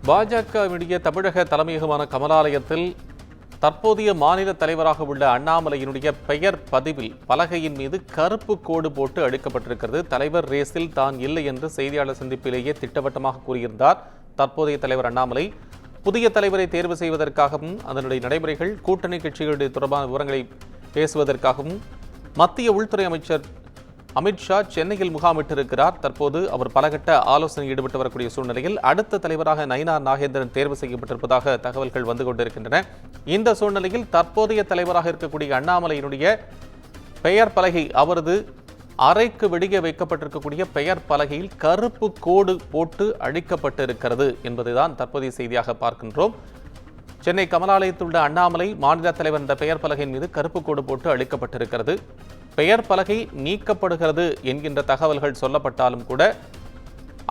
பாஜகவினுடைய தமிழக தலைமையகமான கமலாலயத்தில் தற்போதைய மாநில தலைவராக உள்ள அண்ணாமலையினுடைய பெயர் பதிவில் பலகையின் மீது கருப்பு கோடு போட்டு அளிக்கப்பட்டிருக்கிறது. தலைவர் ரேஸில் தான் இல்லை என்று செய்தியாளர் சந்திப்பிலேயே திட்டவட்டமாக கூறியிருந்தார் தற்போதைய தலைவர் அண்ணாமலை. புதிய தலைவரை தேர்வு செய்வதற்காகவும் அதனுடைய நடைமுறைகள், கூட்டணி கட்சிகளுடைய தொடர்பான விவரங்களை பேசுவதற்காகவும் மத்திய உள்துறை அமைச்சர் அமித்ஷா சென்னையில் முகாமிட்டிருக்கிறார். தற்போது அவர் பலகட்ட ஆலோசனை ஈடுபட்டு வரக்கூடிய சூழ்நிலையில் அடுத்த தலைவராக நயினார் நாகேந்திரன் தேர்வு செய்யப்பட்டிருப்பதாக தகவல்கள் வந்து கொண்டிருக்கின்றன. இந்த சூழ்நிலையில் தற்போதைய தலைவராக இருக்கக்கூடிய அண்ணாமலையினுடைய பெயர் பலகை, அவரது அறைக்கு வெளியே வைக்கப்பட்டிருக்கக்கூடிய பெயர் பலகையில் கருப்பு கோடு போட்டு அழிக்கப்பட்டிருக்கிறது என்பதுதான் தற்போதைய செய்தியாக பார்க்கின்றோம். சென்னை கமலாலயத்தில் உள்ள அண்ணாமலை மாநில தலைவர் என்ற பெயர் பலகையின் மீது கருப்பு கோடு போட்டு அழிக்கப்பட்டிருக்கிறது. பெயர் பலகை நீக்கப்படுகிறது என்கின்ற தகவல்கள் சொல்லப்பட்டாலும் கூட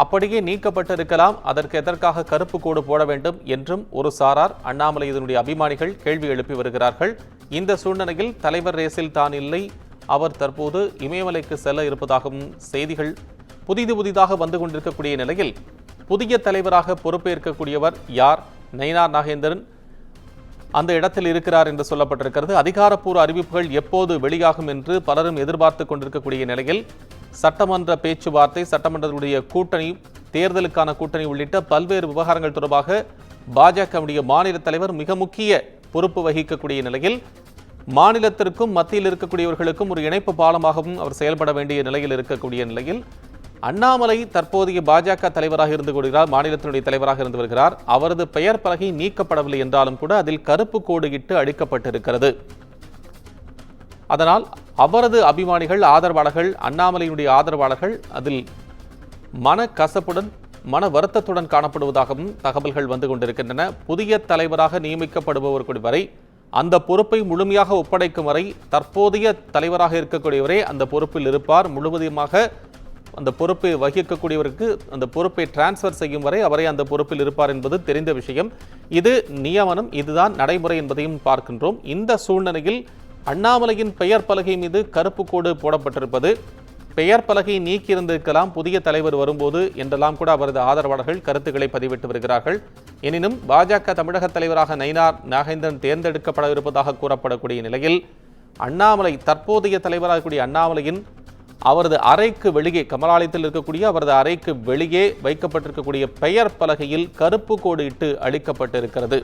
அப்படியே நீக்கப்பட்டிருக்கலாம். அதற்கு எதற்காக கருப்பு கோடு போட வேண்டும் என்றும் ஒரு சாரார் அண்ணாமலை இதனுடைய அபிமானிகள் கேள்வி எழுப்பி வருகிறார்கள். இந்த சூழ்நிலையில் தலைவர் ரேஸில் தான் இல்லை, அவர் தற்போது இமயமலைக்கு செல்ல இருப்பதாகவும் செய்திகள் புதிதாக வந்து கொண்டிருக்கக்கூடிய நிலையில் புதிய தலைவராக பொறுப்பேற்கக்கூடியவர் யார்? நயினார் நாகேந்திரன் அந்த இடத்தில் இருக்கிறார் என்று சொல்லப்பட்டிருக்கிறது. அதிகாரப்பூர்வ அறிவிப்புகள் எப்போது வெளியாகும் என்று பலரும் எதிர்பார்த்து கொண்டிருக்கக்கூடிய நிலையில் சட்டமன்ற பேச்சுவார்த்தை, சட்டமன்றத்துடைய கூட்டணி, தேர்தலுக்கான கூட்டணி உள்ளிட்ட பல்வேறு விவகாரங்கள் தொடர்பாக பாஜகவுடைய மாநில தலைவர் மிக முக்கிய பொறுப்பு வகிக்கக்கூடிய நிலையில் மாநிலத்திற்கும் மத்தியில் இருக்கக்கூடியவர்களுக்கும் ஒரு இணைப்பு பாலமாகவும் அவர் செயல்பட வேண்டிய நிலையில் இருக்கக்கூடிய நிலையில் அண்ணாமலை தற்போதைய பாஜக தலைவராக இருந்து கொள்கிறார், மாநிலத்தினுடைய தலைவராக இருந்து வருகிறார். அவரது பெயர் பலகை நீக்கப்படவில்லை என்றாலும் கூட அதில் கருப்பு கோடு இட்டு அளிக்கப்பட்டிருக்கிறது. அதனால் அவரது அபிமானிகள், ஆதரவாளர்கள், அண்ணாமலையினுடைய ஆதரவாளர்கள் அதில் மன கசப்புடன், மன வருத்தத்துடன் காணப்படுவதாகவும் தகவல்கள் வந்து கொண்டிருக்கின்றன. புதிய தலைவராக நியமிக்கப்படுபவர் வரை, அந்த பொறுப்பை முழுமையாக ஒப்படைக்கும் வரை தற்போதைய தலைவராக இருக்கக்கூடியவரே அந்த பொறுப்பில் இருப்பார். முழுவதுமாக அந்த பொறுப்பை வகிக்கக்கூடியவருக்கு அந்த பொறுப்பை டிரான்ஸ்ஃபர் செய்யும் வரை அவரை அந்த பொறுப்பில் இருப்பார் என்பது தெரிந்த விஷயம். இது நியமனம், இதுதான் நடைமுறை என்பதையும் பார்க்கின்றோம். இந்த சூழ்நிலையில் அண்ணாமலையின் பெயர் பலகை மீது கருப்பு கோடு போடப்பட்டிருப்பது, பெயர் பலகை நீக்கியிருந்திருக்கலாம் புதிய தலைவர் வரும்போது என்றெல்லாம் கூட அவரது ஆதரவாளர்கள் கருத்துக்களை பதிவிட்டு வருகிறார்கள். எனினும் பாஜக தமிழக தலைவராக நயினார் நாகேந்திரன் தேர்ந்தெடுக்கப்பட இருப்பதாக கூறப்படக்கூடிய நிலையில் அண்ணாமலை, தற்போதைய தலைவராக கூடிய அண்ணாமலையின் அவரது அறைக்கு வெளியே, கமலாலயத்தில் இருக்கக்கூடிய அவரது அறைக்கு வெளியே வைக்கப்பட்டிருக்கக்கூடிய பெயர் பலகையில் கருப்பு கோடு இட்டு அளிக்கப்பட்டிருக்கிறது.